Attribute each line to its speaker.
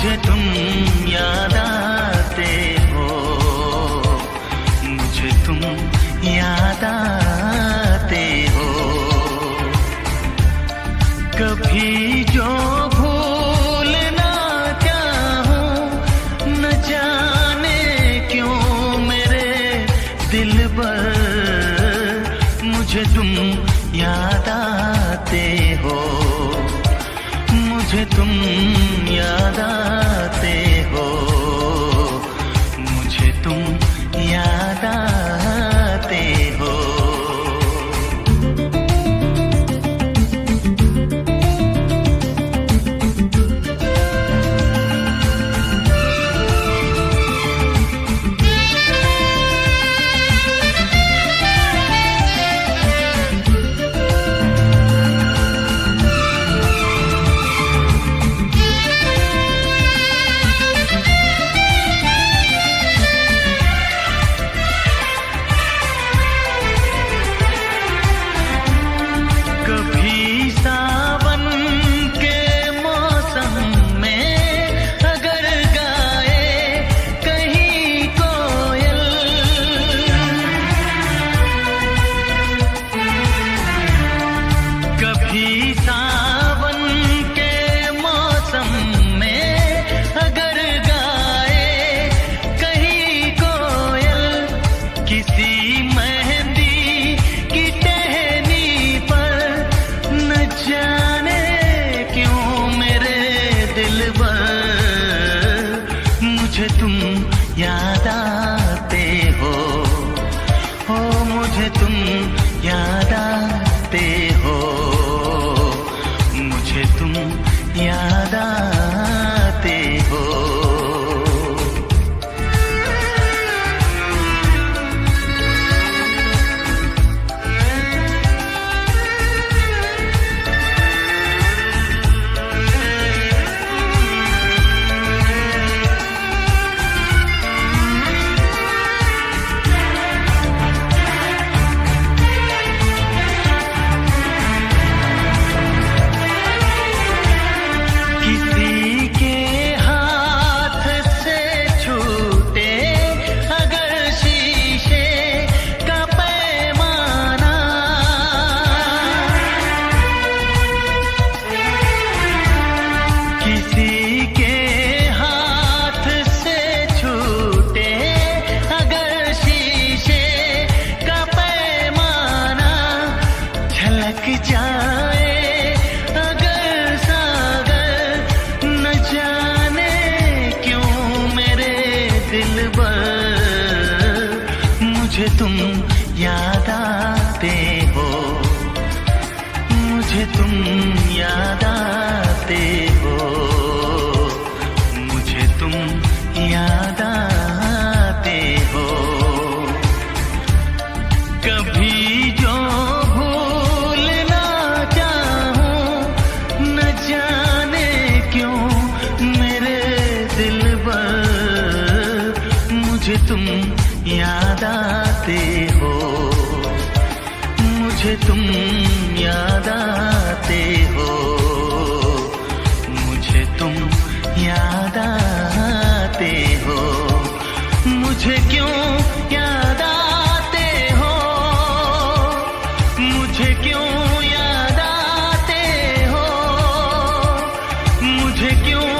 Speaker 1: मुझे तुम याद आते हो, मुझे तुम याद आते हो। कभी जो भूल ना चाहूं, न जाने क्यों मेरे दिलबर, मुझे तुम याद आते हो, मुझे तुम याद आते हो, मुझे तुम याद आते हो। मुझे तुम याद आते हो, ओ मुझे तुम याद आते हो, मुझे तुम याद आते हो। जाए अगर सागर, न जाने क्यों मेरे दिलबर, मुझे तुम याद आते हो, मुझे तुम याद आते हो, मुझे तुम याद आते हो। कभी जो मुझे तुम याद आते हो, मुझे तुम याद आते हो, मुझे तुम याद आते हो। मुझे क्यों याद आते हो, मुझे क्यों याद आते हो, मुझे क्यों